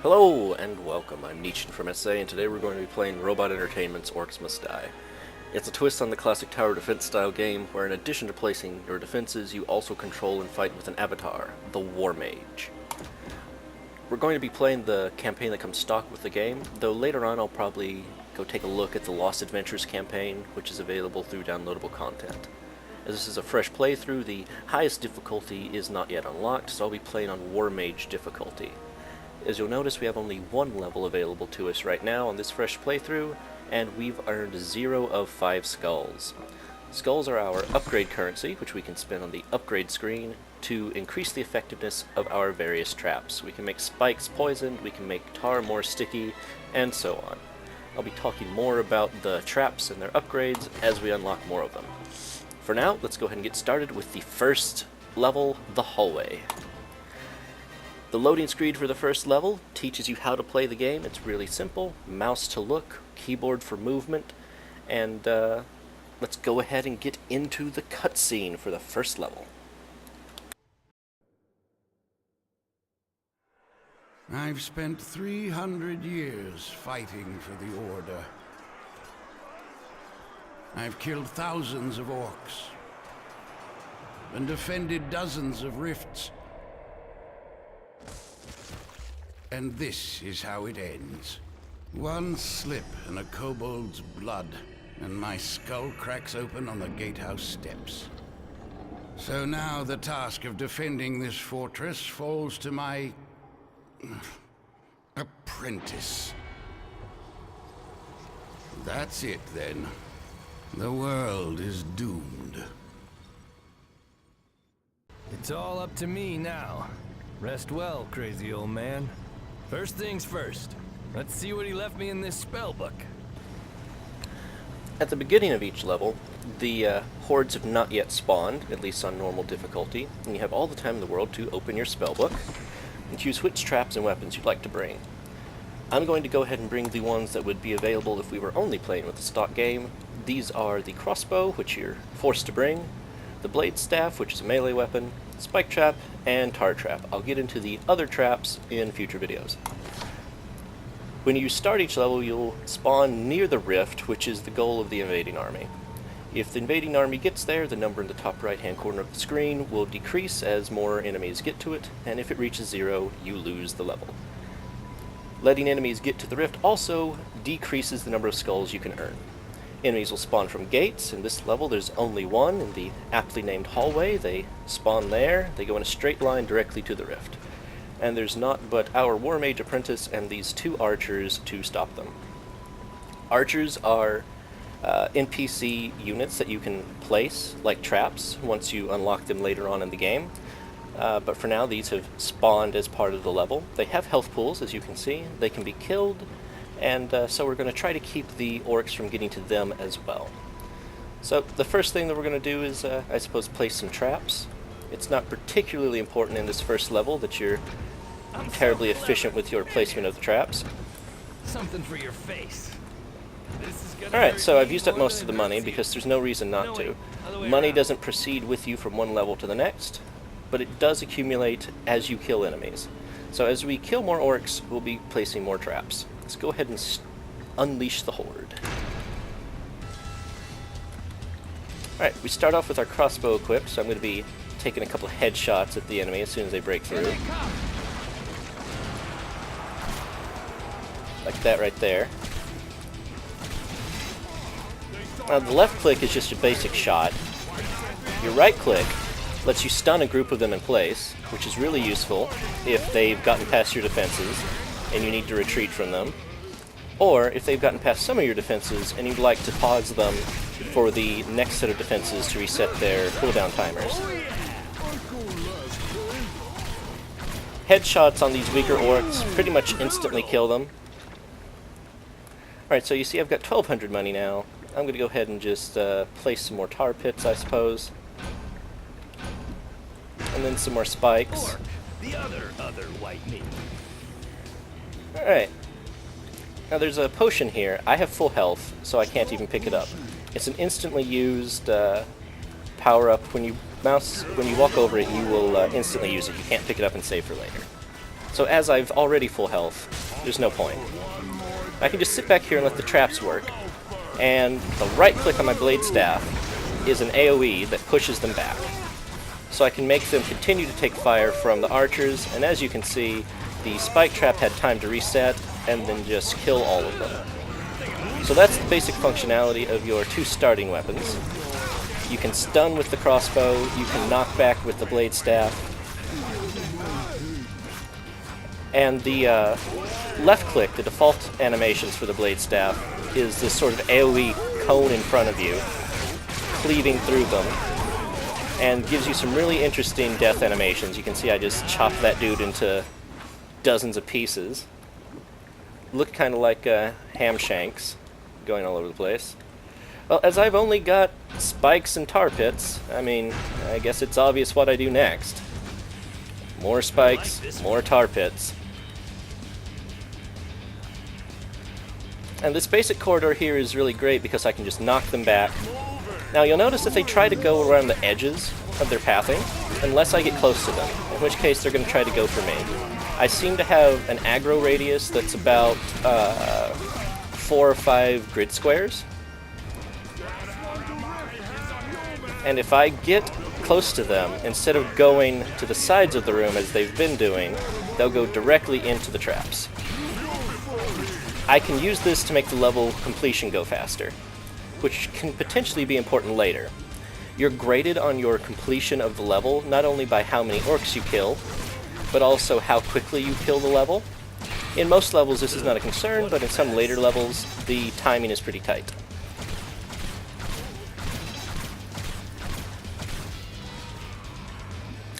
Hello and welcome, I'm Nichin from SA, and today we're going to be playing Robot Entertainment's Orcs Must Die. It's a twist on the classic tower defense style game, where in addition to placing your defenses, you also control and fight with an avatar, the War Mage. We're going to be playing the campaign that comes stock with the game, though later on I'll probably go take a look at the Lost Adventures campaign, which is available through downloadable content. As this is a fresh playthrough, the highest difficulty is not yet unlocked, so I'll be playing on War Mage difficulty. As you'll notice, we have only one level available to us right now on this fresh playthrough, and we've earned 0 of 5 skulls. Skulls are our upgrade currency, which we can spend on the upgrade screen to increase the effectiveness of our various traps. We can make spikes poisoned, we can make tar more sticky, and so on. I'll be talking more about the traps and their upgrades as we unlock more of them. For now, let's go ahead and get started with the first level, the hallway. The loading screen for the first level teaches you how to play the game. It's really simple. Mouse to look, keyboard for movement, and let's go ahead and get into the cutscene for the first level. I've spent 300 years fighting for the Order. I've killed thousands of orcs and defended dozens of rifts. And this is how it ends. One slip and a kobold's blood, and my skull cracks open on the gatehouse steps. So now the task of defending this fortress falls to my apprentice. That's it then. The world is doomed. It's all up to me now. Rest well, crazy old man. First things first, let's see what he left me in this spellbook. At the beginning of each level, the hordes have not yet spawned, at least on normal difficulty, and you have all the time in the world to open your spellbook and choose which traps and weapons you'd like to bring. I'm going to go ahead and bring the ones that would be available if we were only playing with the stock game. These are the crossbow, which you're forced to bring, the blade staff, which is a melee weapon, spike trap, and tar trap. I'll get into the other traps in future videos. When you start each level, you'll spawn near the rift, which is the goal of the invading army. If the invading army gets there, the number in the top right hand corner of the screen will decrease as more enemies get to it, and if it reaches 0, you lose the level. Letting enemies get to the rift also decreases the number of skulls you can earn. Enemies will spawn from gates. In this level there's only one in the aptly named hallway. They spawn there, they go in a straight line directly to the rift. And there's not but our War Mage apprentice and these 2 archers to stop them. Archers are NPC units that you can place, like traps, once you unlock them later on in the game. But for now these have spawned as part of the level. They have health pools, as you can see. They can be killed. And so we're going to try to keep the orcs from getting to them as well. So the first thing that we're going to do is, I suppose, place some traps. It's not particularly important in this first level that you're terribly efficient with your placement of the traps. Something for your face. Alright, so I've used up most of the money because there's no reason not to. Money doesn't proceed with you from one level to the next, but it does accumulate as you kill enemies. So as we kill more orcs, we'll be placing more traps. Let's go ahead and unleash the horde. Alright, we start off with our crossbow equipped, so I'm going to be taking a couple of headshots at the enemy as soon as they break through. Like that right there. Now the left click is just a basic shot. Your right click lets you stun a group of them in place, which is really useful if they've gotten past your defenses and you need to retreat from them, or if they've gotten past some of your defenses and you'd like to pause them for the next set of defenses to reset their cooldown timers. Headshots on these weaker orcs pretty much instantly kill them. Alright, so you see I've got 1,200 money now. I'm going to go ahead and just place some more tar pits, I suppose. And then some more spikes. Or the other white meat. Alright. Now there's a potion here. I have full health, so I can't even pick it up. It's an instantly used power-up. When you walk over it, you will instantly use it. You can't pick it up and save for later. So as I've already full health, there's no point. I can just sit back here and let the traps work, and the right click on my blade staff is an AoE that pushes them back. So I can make them continue to take fire from the archers, and as you can see, the spike trap had time to reset and then just kill all of them. So that's the basic functionality of your two starting weapons. You can stun with the crossbow, you can knock back with the blade staff, and the left click, the default animations for the blade staff, is this sort of AoE cone in front of you, cleaving through them, and gives you some really interesting death animations. You can see I just chopped that dude into dozens of pieces. Look kind of like ham shanks going all over the place. Well, as I've only got spikes and tar pits, I mean, I guess it's obvious what I do next. More spikes, more tar pits. And this basic corridor here is really great because I can just knock them back. Now you'll notice if they try to go around the edges of their pathing, unless I get close to them, in which case they're going to try to go for me. I seem to have an aggro radius that's about 4 or 5 grid squares. And if I get close to them, instead of going to the sides of the room as they've been doing, they'll go directly into the traps. I can use this to make the level completion go faster, which can potentially be important later. You're graded on your completion of the level, not only by how many orcs you kill, but also how quickly you kill the level. In most levels this is not a concern, but in some later levels the timing is pretty tight.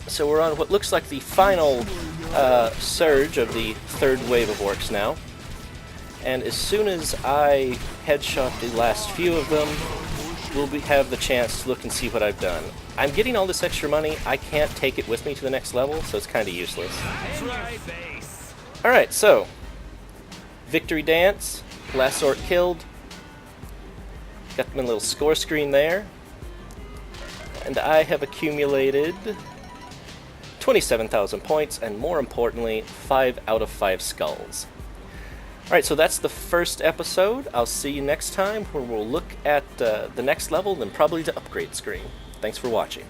So we're on what looks like the final surge of the third wave of orcs now. And as soon as I headshot the last few of them, we'll have the chance to look and see what I've done. I'm getting all this extra money, I can't take it with me to the next level, so it's kind of useless. Alright, so, victory dance, last orc killed, got them in a little score screen there, and I have accumulated 27,000 points, and more importantly, 5 out of 5 skulls. Alright, so that's the first episode. I'll see you next time where we'll look at the next level and probably the upgrade screen. Thanks for watching.